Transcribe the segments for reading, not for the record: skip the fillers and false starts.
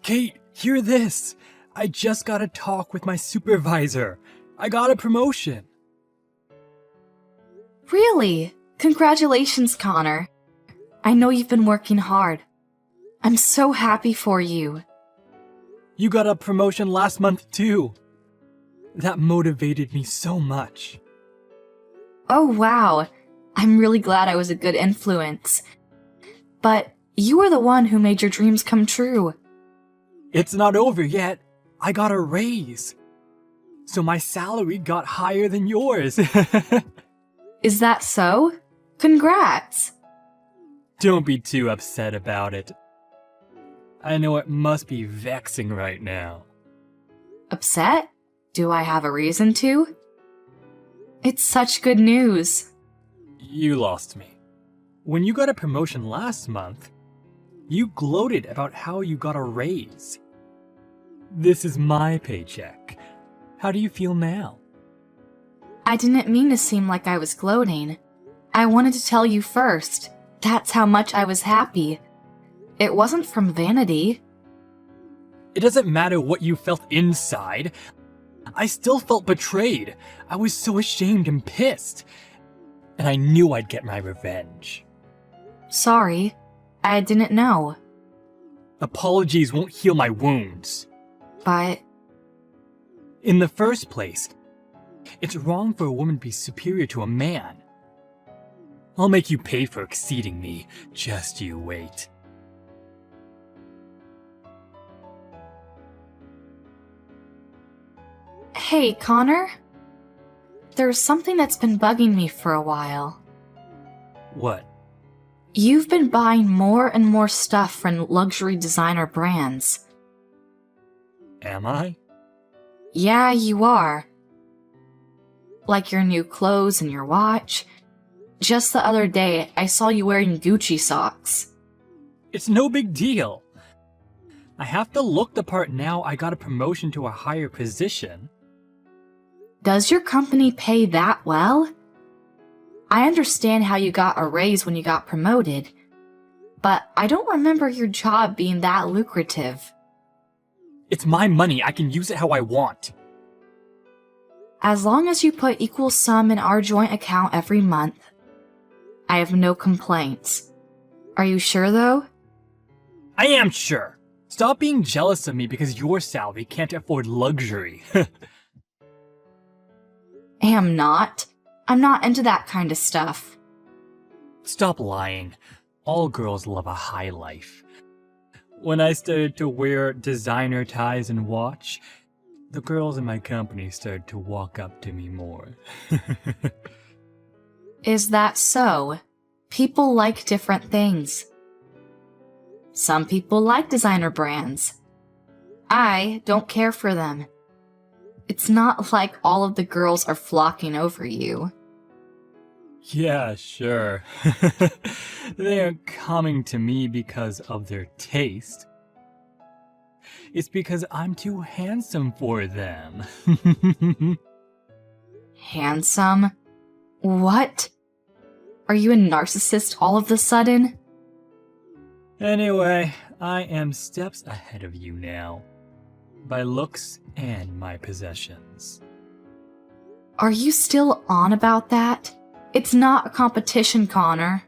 Kate, hear this! I just got a talk with my supervisor. I got a promotion. Really? Congratulations, Connor. I know you've been working hard. I'm so happy for you. You got a promotion last month too. That motivated me so much. Oh, wow. I'm really glad I was a good influence. But you were the one who made your dreams come true. It's not over yet. I got a raise. So my salary got higher than yours. Is that so? Congrats! Don't be too upset about it. I know it must be vexing right now. Upset? Do I have a reason to? It's such good news. You lost me. When you got a promotion last month, you gloated about how you got a raise. This is my paycheck. How do you feel now? I didn't mean to seem like I was gloating. I wanted to tell you first. That's how much I was happy. It wasn't from vanity. It doesn't matter what you felt inside. I still felt betrayed. I was so ashamed and pissed. And I knew I'd get my revenge. Sorry, I didn't know. Apologies won't heal my wounds. But in the first place, it's wrong for a woman to be superior to a man. I'll make you pay for exceeding me. Just you wait. hey, Connor? There's something that's been bugging me for a while. What? You've been buying more and more stuff from luxury designer brands. Am I? Yeah, you are. Like your new clothes and your watch. Just the other day, I saw you wearing Gucci socks. It's no big deal. I have to look the part now I got a promotion to a higher position. Does your company pay that well? I understand how you got a raise when you got promoted, but I don't remember your job being that lucrative. It's my money. I can use it how I want. As long as you put equal sum in our joint account every month, I have no complaints. Are you sure, though? I am sure. Stop being jealous of me because your salary can't afford luxury. Am not. I'm not into that kind of stuff. Stop lying. All girls love a high life. When I started to wear designer ties and watch, the girls in my company started to walk up to me more. Is that so? People like different things. Some people like designer brands. I don't care for them. It's not like all of the girls are flocking over you. Yeah, sure. They aren't coming to me because of their taste. It's because I'm too handsome for them. Handsome? What? Are you a narcissist all of a sudden? Anyway, I am steps ahead of you now. By looks and my possessions. Are you still on about that? It's not a competition, Connor.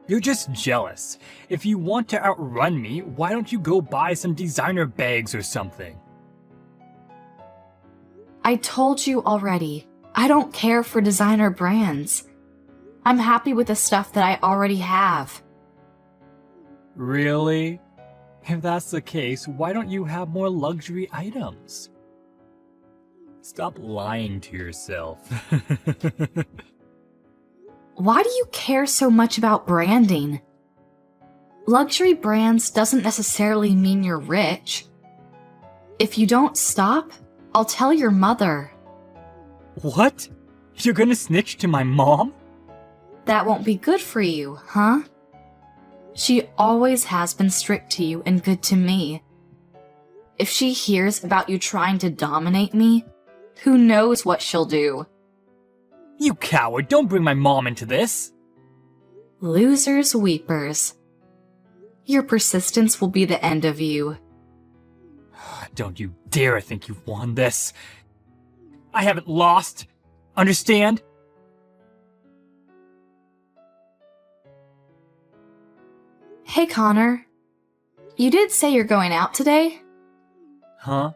You're just jealous. If you want to outrun me, why don't you go buy some designer bags or something? I told you already. I don't care for designer brands. I'm happy with the stuff that I already have. Really? If that's the case, why don't you have more luxury items? Stop lying to yourself. Why do you care so much about branding? Luxury brands doesn't necessarily mean you're rich. If you don't stop, I'll tell your mother. What? You're gonna snitch to my mom? That won't be good for you, huh? She always has been strict to you and good to me. If she hears about you trying to dominate me, who knows what she'll do? You coward, don't bring my mom into this! Losers, weepers. Your persistence will be the end of you. Don't you dare think you've won this. I haven't lost. Understand? Hey, Connor. You did say you're going out today? Huh?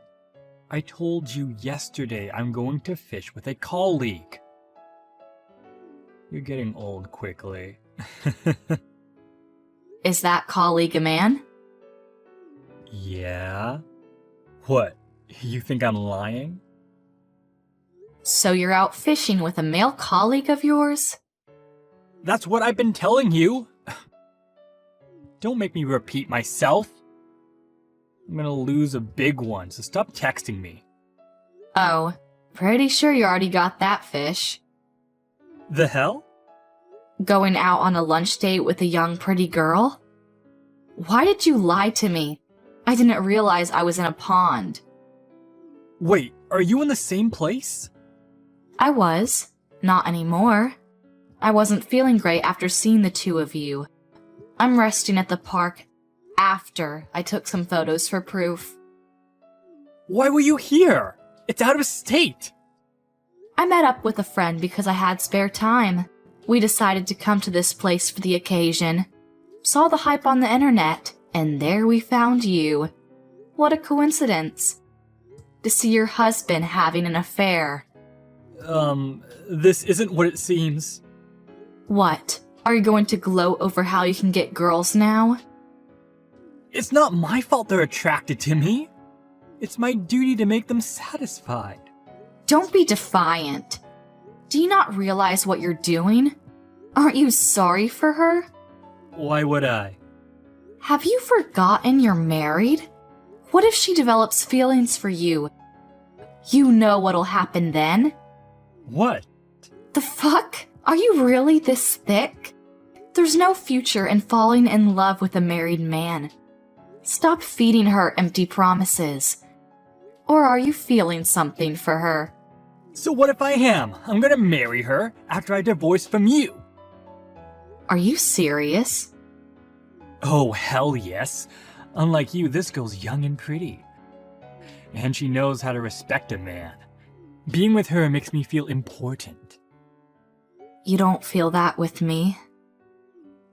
I told you yesterday I'm going to fish with a colleague. You're getting old quickly. Is that colleague a man? Yeah? What? You think I'm lying? So you're out fishing with a male colleague of yours? That's what I've been telling you. Don't make me repeat myself. I'm gonna lose a big one, so stop texting me. Oh, pretty sure you already got that fish. The hell? Going out on a lunch date with a young pretty girl? Why did you lie to me? I didn't realize I was in a pond. Wait, are you in the same place? I was. Not anymore. I wasn't feeling great after seeing the two of you. I'm resting at the park after I took some photos for proof. Why were you here? It's out of state. I met up with a friend because I had spare time. We decided to come to this place for the occasion. Saw the hype on the internet, and there we found you. What a coincidence. To see your husband having an affair. This isn't what it seems. What? Are you going to gloat over how you can get girls now? It's not my fault they're attracted to me. It's my duty to make them satisfied. Don't be defiant. Do you not realize what you're doing? Aren't you sorry for her? Why would I? Have you forgotten you're married? What if she develops feelings for you? You know what'll happen then. What? The fuck? Are you really this thick? There's no future in falling in love with a married man. Stop feeding her empty promises. Or are you feeling something for her? So what if I am? I'm gonna marry her after I divorce from you. Are you serious? Oh, hell yes. Unlike you, this girl's young and pretty. And she knows how to respect a man. Being with her makes me feel important. You don't feel that with me.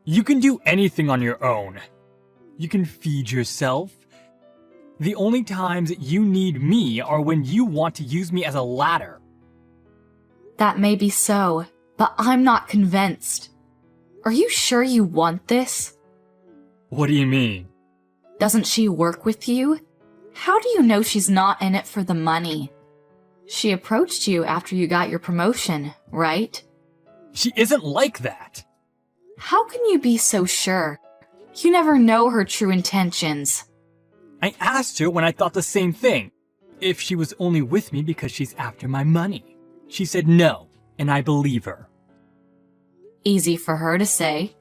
You can do anything on your own. You can feed yourself. The only times you need me are when you want to use me as a ladder. That may be so, but I'm not convinced. Are you sure you want this? What do you mean? Doesn't she work with you? How do you know she's not in it for the money? She approached you after you got your promotion, right? She isn't like that. How can you be so sure? You never know her true intentions. I asked her when I thought the same thing, if she was only with me because she's after my money. She said no, and I believe her. Easy for her to say.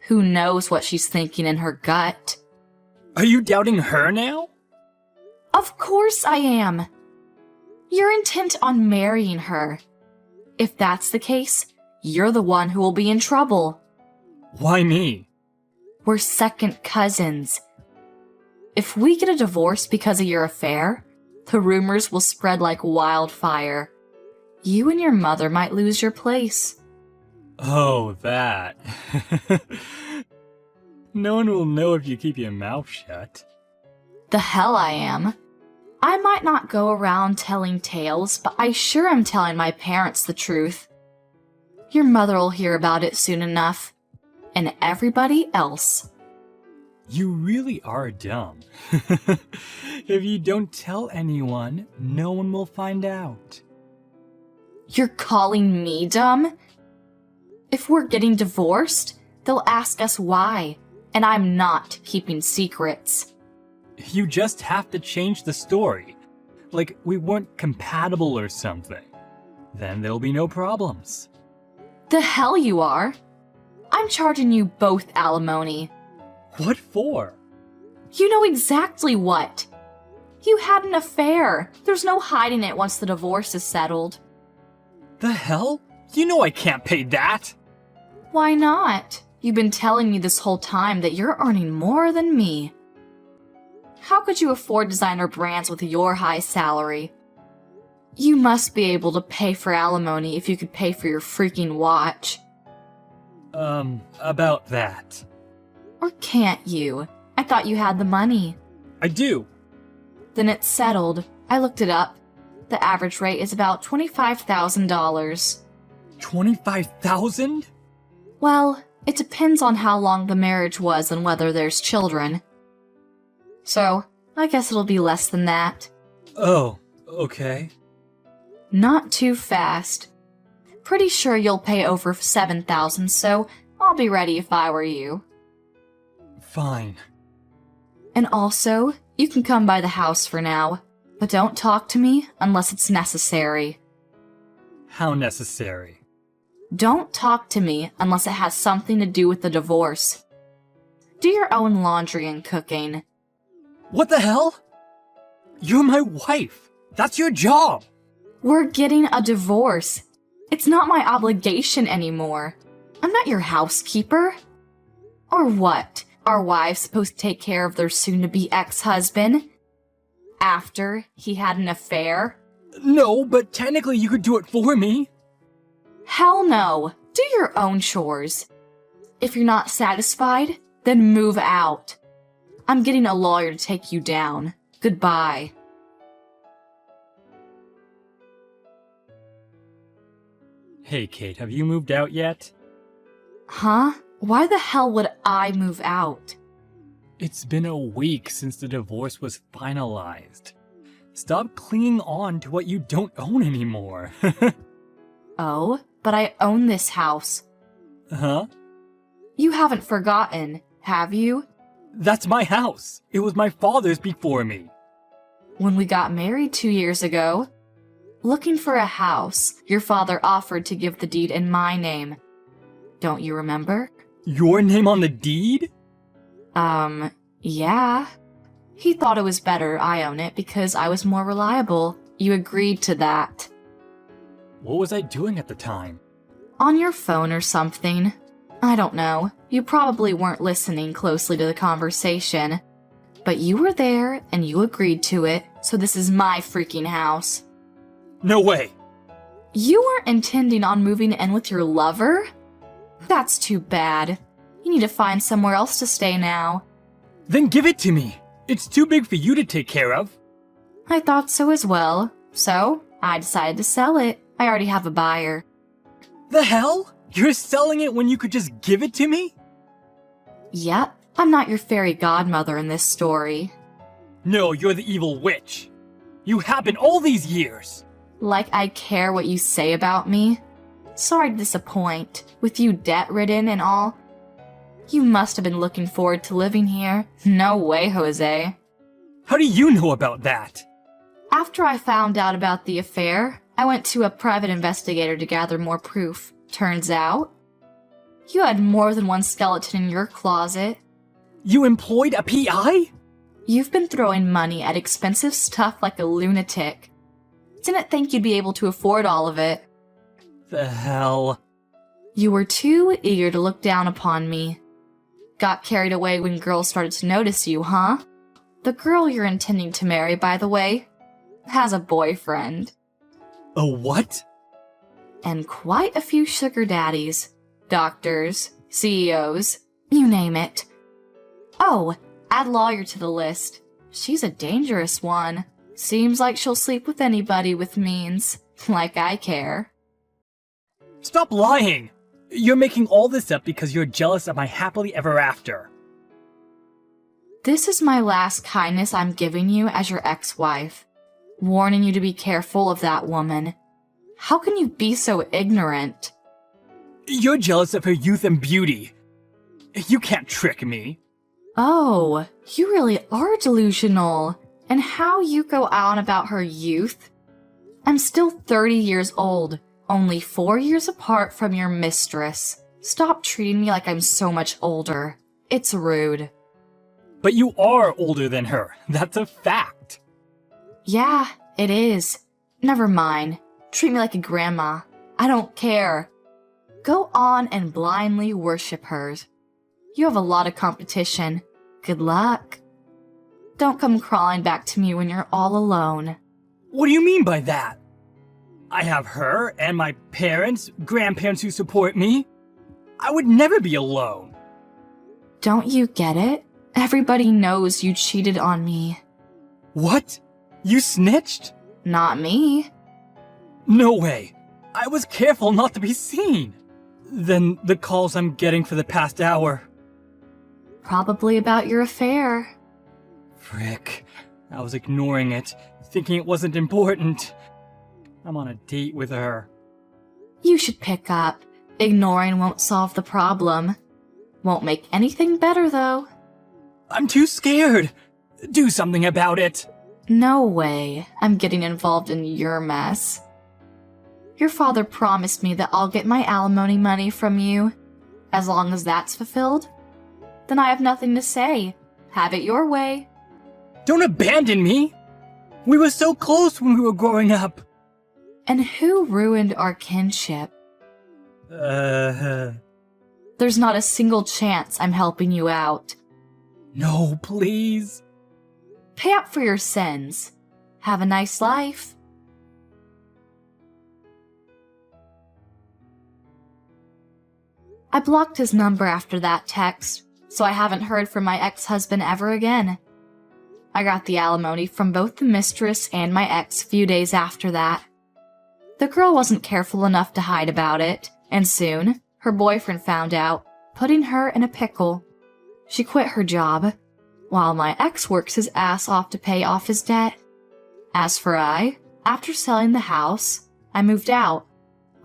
Who knows what she's thinking in her gut? Are you doubting her now? Of course I am. You're intent on marrying her. If that's the case, you're the one who will be in trouble. Why me? We're second cousins. If we get a divorce because of your affair, the rumors will spread like wildfire. You and your mother might lose your place. Oh, that. No one will know if you keep your mouth shut. The hell I am. I might not go around telling tales, but I sure am telling my parents the truth. Your mother will hear about it soon enough. And everybody else. You really are dumb. If you don't tell anyone, no one will find out. You're calling me dumb? If we're getting divorced, they'll ask us why, and I'm not keeping secrets. You just have to change the story. Like we weren't compatible or something. Then there'll be no problems. The hell you are! I'm charging you both alimony. What for? You know exactly what. You had an affair. There's no hiding it once the divorce is settled. The hell? You know I can't pay that! Why not? You've been telling me this whole time that you're earning more than me. How could you afford designer brands with your high salary? You must be able to pay for alimony if you could pay for your freaking watch. About that. Or can't you? I thought you had the money. I do. Then it's settled. I looked it up. The average rate is about $25,000. 25,000? Well, it depends on how long the marriage was and whether there's children. So, I guess it'll be less than that. Oh, okay. Not too fast. Pretty sure you'll pay over $7,000, so I'll be ready if I were you. Fine. And also, you can come by the house for now, but don't talk to me unless it's necessary. How necessary? Don't talk to me unless it has something to do with the divorce. Do your own laundry and cooking. What the hell? You're my wife. That's your job. We're getting a divorce. It's not my obligation anymore. I'm not your housekeeper. Or what? Are wives supposed to take care of their soon-to-be ex-husband? After he had an affair? No, but technically you could do it for me. Hell no. Do your own chores. If you're not satisfied, then move out. I'm getting a lawyer to take you down. Goodbye. Hey, Kate, have you moved out yet? Huh? Why the hell would I move out? It's been a week since the divorce was finalized. Stop clinging on to what you don't own anymore. Oh, but I own this house. Huh? You haven't forgotten, have you? That's my house. It was my father's before me. When we got married 2 years ago, looking for a house, your father offered to give the deed in my name. Don't you remember? Your name on the deed? Yeah. He thought it was better I own it because I was more reliable. You agreed to that. What was I doing at the time? On your phone or something. I don't know. You probably weren't listening closely to the conversation. But you were there and you agreed to it, so this is my freaking house. No way! You weren't intending on moving in with your lover? That's too bad. You need to find somewhere else to stay now. Then give it to me! It's too big for you to take care of. I thought so as well. So, I decided to sell it. I already have a buyer. The hell? You're selling it when you could just give it to me? Yep, I'm not your fairy godmother in this story. No, you're the evil witch. You have been all these years. Like I care what you say about me? Sorry to disappoint, with you debt-ridden and all. You must have been looking forward to living here. No way, Jose. How do you know about that? After I found out about the affair, I went to a private investigator to gather more proof. Turns out, you had more than one skeleton in your closet. You employed a PI? You've been throwing money at expensive stuff like a lunatic. Didn't think you'd be able to afford all of it. The hell? You were too eager to look down upon me. Got carried away when girls started to notice you, huh? The girl you're intending to marry, by the way, has a boyfriend. A what? And quite a few sugar daddies. Doctors, CEOs, you name it. Oh, add lawyer to the list. She's a dangerous one. Seems like she'll sleep with anybody with means. Like I care. Stop lying! You're making all this up because you're jealous of my happily ever after. This is my last kindness I'm giving you as your ex-wife. Warning you to be careful of that woman. How can you be so ignorant? You're jealous of her youth and beauty. You can't trick me. Oh, you really are delusional. And how you go on about her youth? I'm still 30 years old, only 4 years apart from your mistress. Stop treating me like I'm so much older. It's rude. But you are older than her. That's a fact. Yeah, it is. Never mind. Treat me like a grandma. I don't care. Go on and blindly worship her. You have a lot of competition. Good luck. Don't come crawling back to me when you're all alone. What do you mean by that? I have her and my parents, grandparents who support me. I would never be alone. Don't you get it? Everybody knows you cheated on me. What? You snitched? Not me. No way. I was careful not to be seen. Then the calls I'm getting for the past hour. Probably about your affair. Frick. I was ignoring it, thinking it wasn't important. I'm on a date with her. You should pick up. Ignoring won't solve the problem. Won't make anything better, though. I'm too scared. Do something about it. No way. I'm getting involved in your mess. Your father promised me that I'll get my alimony money from you. As long as that's fulfilled, then I have nothing to say. Have it your way. Don't abandon me. We were so close when we were growing up. And who ruined our kinship? There's not a single chance I'm helping you out. No, please. Pay up for your sins. Have a nice life. I blocked his number after that text, so I haven't heard from my ex-husband ever again. I got the alimony from both the mistress and my ex a few days after that. The girl wasn't careful enough to hide about it, and soon, her boyfriend found out, putting her in a pickle. She quit her job, while my ex works his ass off to pay off his debt. As for I, after selling the house, I moved out.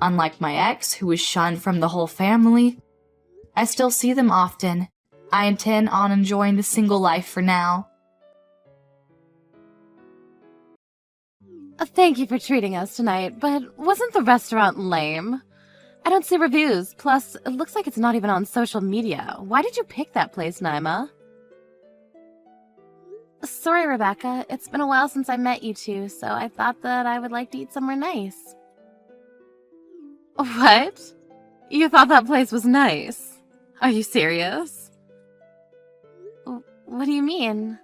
Unlike my ex, who was shunned from the whole family, I still see them often. I intend on enjoying the single life for now. Thank you for treating us tonight, but wasn't the restaurant lame? I don't see reviews, plus it looks like it's not even on social media. Why did you pick that place, Naima? Sorry, Rebecca. It's been a while since I met you two, so I thought that I would like to eat somewhere nice. What? You thought that place was nice? Are you serious? What do you mean?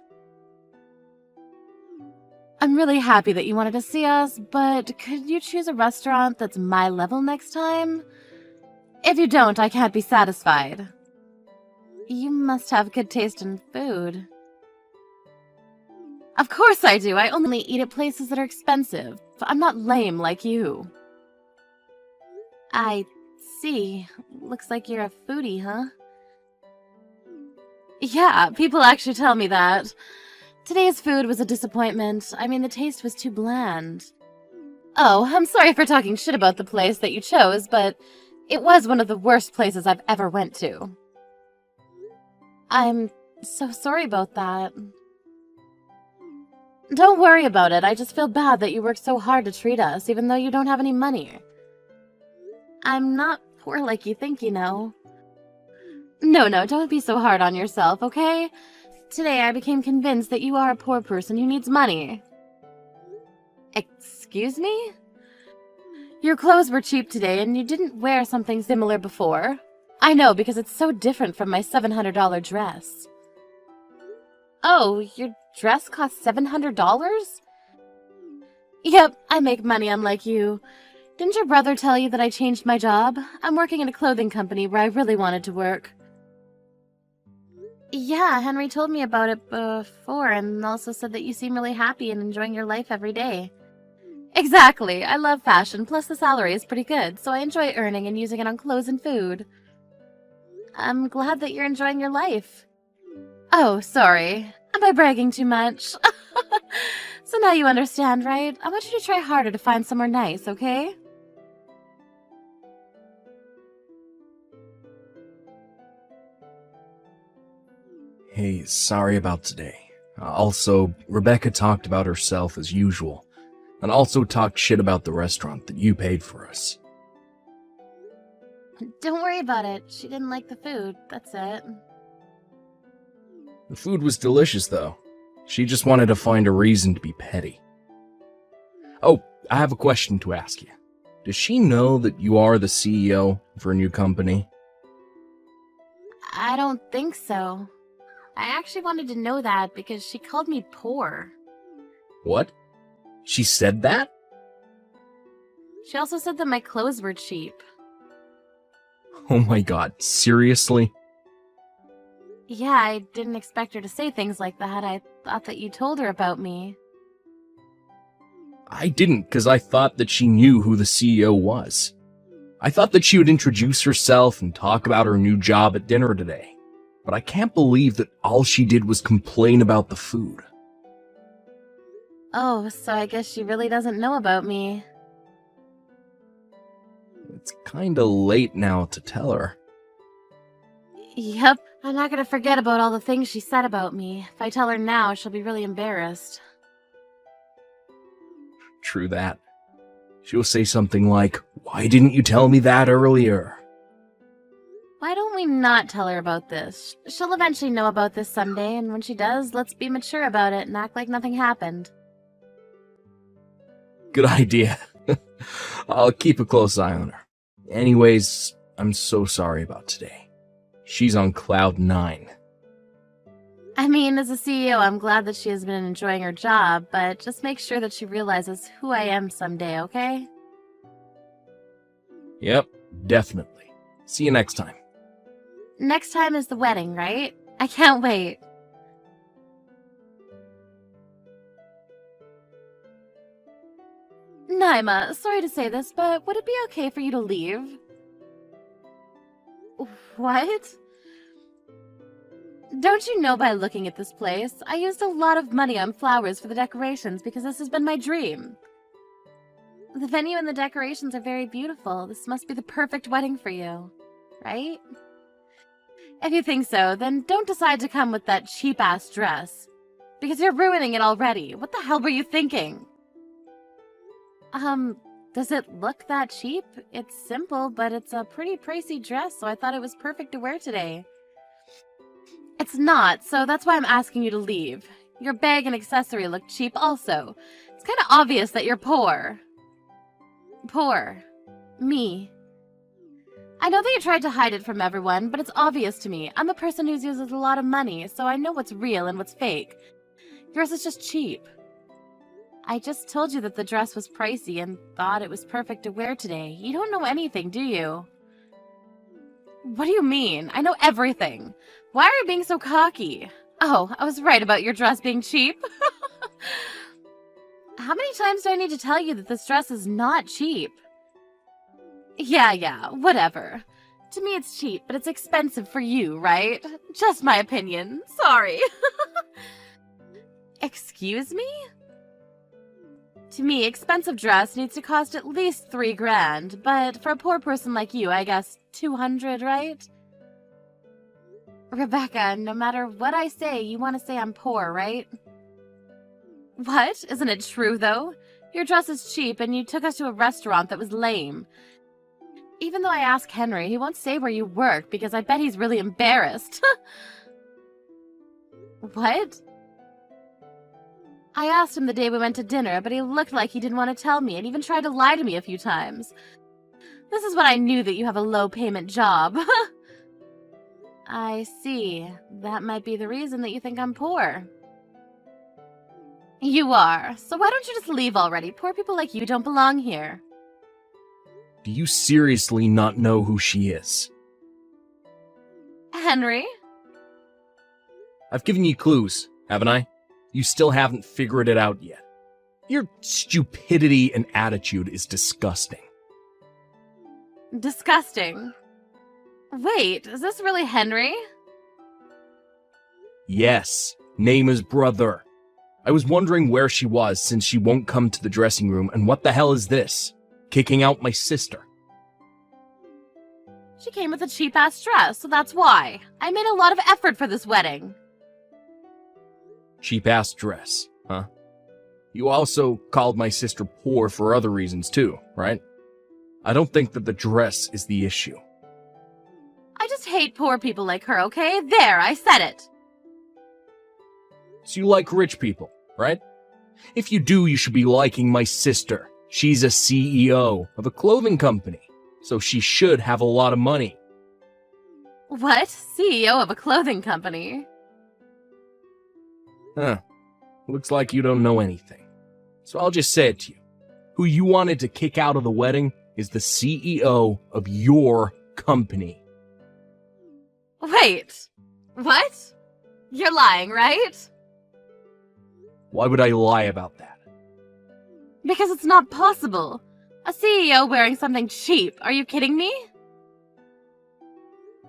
I'm really happy that you wanted to see us, but could you choose a restaurant that's my level next time? If you don't, I can't be satisfied. You must have good taste in food. Of course I do. I only eat at places that are expensive. I'm not lame like you. I see. Looks like you're a foodie, huh? Yeah, people actually tell me that. Today's food was a disappointment. I mean, the taste was too bland. Oh, I'm sorry for talking shit about the place that you chose, but it was one of the worst places I've ever went to. I'm so sorry about that. Don't worry about it. I just feel bad that you worked so hard to treat us, even though you don't have any money. I'm not poor like you think, you know. No, don't be so hard on yourself, okay? Today I became convinced that you are a poor person who needs money. Excuse me? Your clothes were cheap today and you didn't wear something similar before. I know, because it's so different from my $700 dress. Oh, your dress cost $700? Yep, I make money unlike you. Didn't your brother tell you that I changed my job? I'm working in a clothing company where I really wanted to work. Yeah, Henry told me about it before and also said that you seem really happy and enjoying your life every day. Exactly. I love fashion, plus the salary is pretty good, so I enjoy earning and using it on clothes and food. I'm glad that you're enjoying your life. Oh, sorry. Am I bragging too much? So now you understand, right? I want you to try harder to find somewhere nice, okay? Hey, sorry about today. Also, Rebecca talked about herself as usual, and also talked shit about the restaurant that you paid for us. Don't worry about it. She didn't like the food. That's it. The food was delicious, though. She just wanted to find a reason to be petty. Oh, I have a question to ask you. Does she know that you are the CEO for a new company? I don't think so. I actually wanted to know that because she called me poor. What? She said that? She also said that my clothes were cheap. Oh my god, seriously? Yeah, I didn't expect her to say things like that. I thought that you told her about me. I didn't, because I thought that she knew who the CEO was. I thought that she would introduce herself and talk about her new job at dinner today. But I can't believe that all she did was complain about the food. Oh, so I guess she really doesn't know about me. It's kinda late now to tell her. Yep, I'm not gonna forget about all the things she said about me. If I tell her now, she'll be really embarrassed. True that. She'll say something like, "Why didn't you tell me that earlier?" Why don't we not tell her about this? She'll eventually know about this someday, and when she does, let's be mature about it and act like nothing happened. Good idea. I'll keep a close eye on her. Anyways, I'm so sorry about today. She's on cloud 9. I mean, as a CEO, I'm glad that she has been enjoying her job, but just make sure that she realizes who I am someday, okay? Yep, definitely. See you next time. Next time is the wedding, right? I can't wait. Naima, sorry to say this, but would it be okay for you to leave? What? Don't you know by looking at this place, I used a lot of money on flowers for the decorations because this has been my dream. The venue and the decorations are very beautiful. This must be the perfect wedding for you, right? If you think so, then don't decide to come with that cheap-ass dress. Because you're ruining it already. What the hell were you thinking? Does it look that cheap? It's simple, but it's a pretty pricey dress, so I thought it was perfect to wear today. It's not, so that's why I'm asking you to leave. Your bag and accessory look cheap also. It's kind of obvious that you're poor. Poor. Me. I know that you tried to hide it from everyone, but it's obvious to me. I'm a person who uses a lot of money, so I know what's real and what's fake. Yours is just cheap. I just told you that the dress was pricey and thought it was perfect to wear today. You don't know anything, do you? What do you mean? I know everything. Why are you being so cocky? Oh, I was right about your dress being cheap. How many times do I need to tell you that this dress is not cheap? Yeah, whatever. To me it's cheap, but it's expensive for you, right? Just my opinion. Sorry. Excuse me? To me, expensive dress needs to cost at least $3 grand, but for a poor person like you, I guess 200, right? Rebecca, no matter what I say, you want to say I'm poor, right? What? Isn't it true, though? Your dress is cheap, and you took us to a restaurant that was lame. Even though I ask Henry, he won't say where you work, because I bet he's really embarrassed. What? I asked him the day we went to dinner, but he looked like he didn't want to tell me, and even tried to lie to me a few times. This is when I knew that you have a low-payment job. I see. That might be the reason that you think I'm poor. You are. So why don't you just leave already? Poor people like you don't belong here. Do you seriously not know who she is? Henry? I've given you clues, haven't I? You still haven't figured it out yet. Your stupidity and attitude is disgusting. Disgusting. Wait, is this really Henry? Yes, name is brother. I was wondering where she was since she won't come to the dressing room, and what the hell is this? Kicking out my sister. She came with a cheap-ass dress, so that's why. I made a lot of effort for this wedding. Cheap-ass dress, huh? You also called my sister poor for other reasons too, right? I don't think that the dress is the issue. I just hate poor people like her, okay? There, I said it. So you like rich people, right? If you do, you should be liking my sister. She's a CEO of a clothing company, so she should have a lot of money. What? CEO of a clothing company? Huh. Looks like you don't know anything. So I'll just say it to you. Who you wanted to kick out of the wedding is the CEO of your company. Wait, what? You're lying, right? Why would I lie about that? Because it's not possible. A CEO wearing something cheap. Are you kidding me?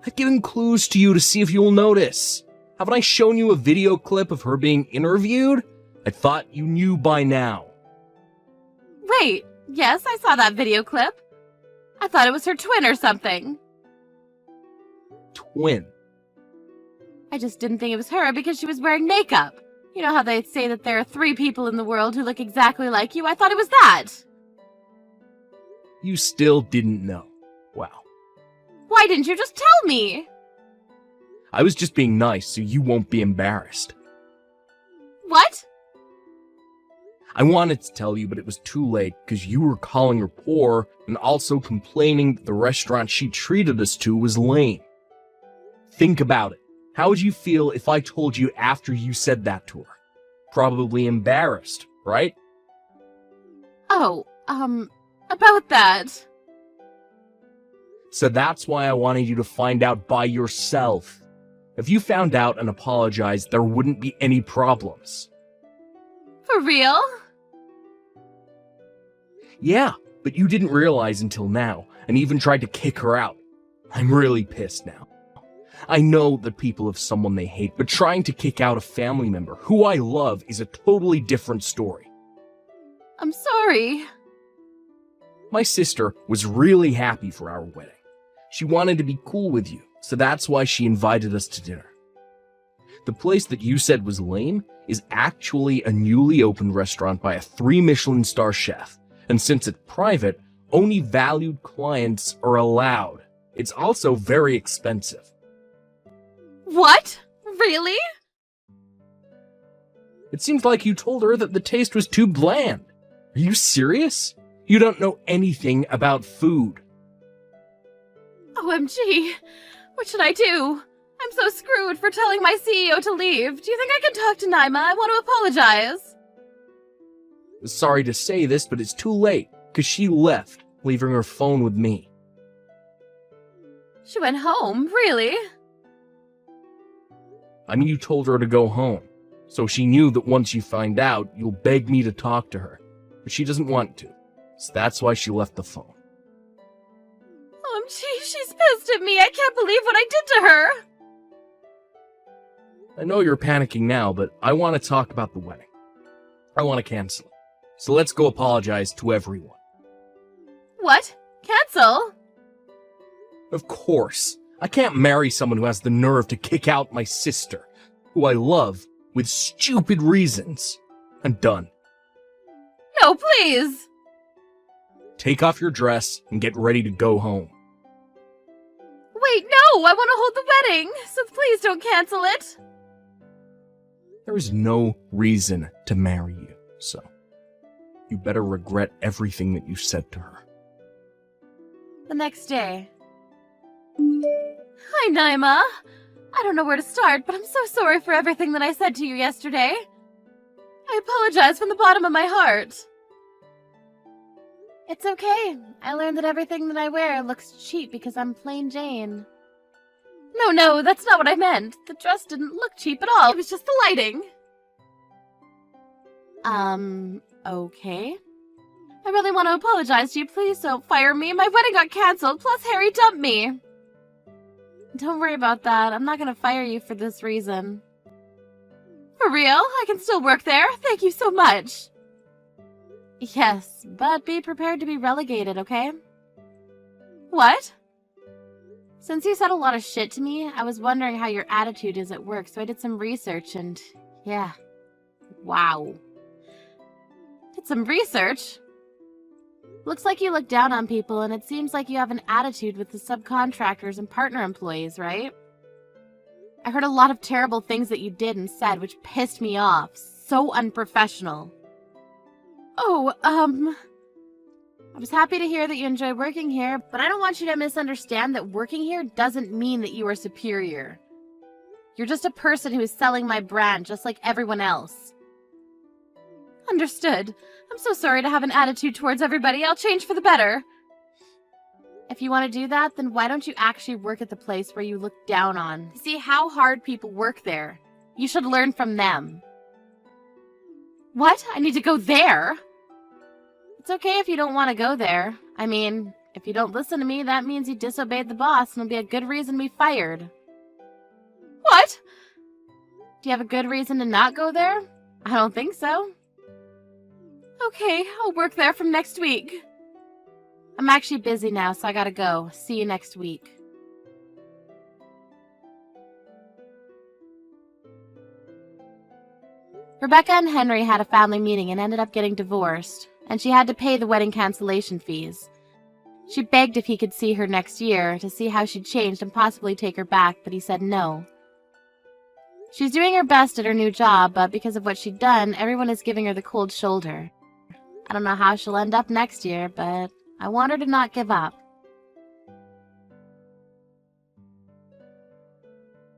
I've given clues to you to see if you'll notice. Haven't I shown you a video clip of her being interviewed? I thought you knew by now. Wait, yes, I saw that video clip. I thought it was her twin or something. Twin. I just didn't think it was her because she was wearing makeup. You know how they say that there are 3 people in the world who look exactly like you? I thought it was that. You still didn't know. Wow. Why didn't you just tell me? I was just being nice so you won't be embarrassed. What? I wanted to tell you, but it was too late because you were calling her poor and also complaining that the restaurant she treated us to was lame. Think about it. How would you feel if I told you after you said that to her? Probably embarrassed, right? Oh, about that. So that's why I wanted you to find out by yourself. If you found out and apologized, there wouldn't be any problems. For real? Yeah, but you didn't realize until now, and even tried to kick her out. I'm really pissed now. I know that people have someone they hate, but trying to kick out a family member who I love is a totally different story. I'm sorry. My sister was really happy for our wedding. She wanted to be cool with you, so that's why she invited us to dinner. The place that you said was lame is actually a newly opened restaurant by a 3 Michelin star chef, and since it's private, only valued clients are allowed. It's also very expensive. What? Really? It seems like you told her that the taste was too bland. Are you serious? You don't know anything about food. OMG. What should I do? I'm so screwed for telling my CEO to leave. Do you think I can talk to Naima? I want to apologize. Sorry to say this, but it's too late, because she left, leaving her phone with me. She went home? Really? I mean, you told her to go home, so she knew that once you find out, you'll beg me to talk to her, but she doesn't want to, so that's why she left the phone. OMG, she's pissed at me. I can't believe what I did to her. I know you're panicking now, but I want to talk about the wedding. I want to cancel it, so let's go apologize to everyone. What? Cancel? Of course. I can't marry someone who has the nerve to kick out my sister, who I love, with stupid reasons. I'm done. No, please. Take off your dress and get ready to go home. Wait, no, I want to hold the wedding, so please don't cancel it. There is no reason to marry you, so you better regret everything that you said to her. The next day. Hi, Naima. I don't know where to start, but I'm so sorry for everything that I said to you yesterday. I apologize from the bottom of my heart. It's okay. I learned that everything that I wear looks cheap because I'm plain Jane. No, that's not what I meant. The dress didn't look cheap at all. It was just the lighting. Okay. I really want to apologize to you. Please don't fire me. My wedding got canceled, plus Harry dumped me. Don't worry about that. I'm not going to fire you for this reason. For real? I can still work there. Thank you so much. Yes, but be prepared to be relegated, okay? What? Since you said a lot of shit to me, I was wondering how your attitude is at work, so I did some research and... yeah. Wow. Did some research? Looks like you look down on people, and it seems like you have an attitude with the subcontractors and partner employees, right? I heard a lot of terrible things that you did and said, which pissed me off. So unprofessional. Oh, I was happy to hear that you enjoy working here, but I don't want you to misunderstand that working here doesn't mean that you are superior. You're just a person who is selling my brand just like everyone else. Understood. I'm so sorry to have an attitude towards everybody. I'll change for the better. If you want to do that, then why don't you actually work at the place where you look down on? See how hard people work there. You should learn from them. What? I need to go there? It's okay if you don't want to go there. I mean, if you don't listen to me, that means you disobeyed the boss and it'll be a good reason to be fired. What? Do you have a good reason to not go there? I don't think so. Okay, I'll work there from next week. I'm actually busy now, so I gotta go. See you next week. Rebecca and Henry had a family meeting and ended up getting divorced, and she had to pay the wedding cancellation fees. She begged if he could see her next year to see how she'd changed and possibly take her back, but he said no. She's doing her best at her new job, but because of what she'd done, everyone is giving her the cold shoulder. I don't know how she'll end up next year, but I want her to not give up.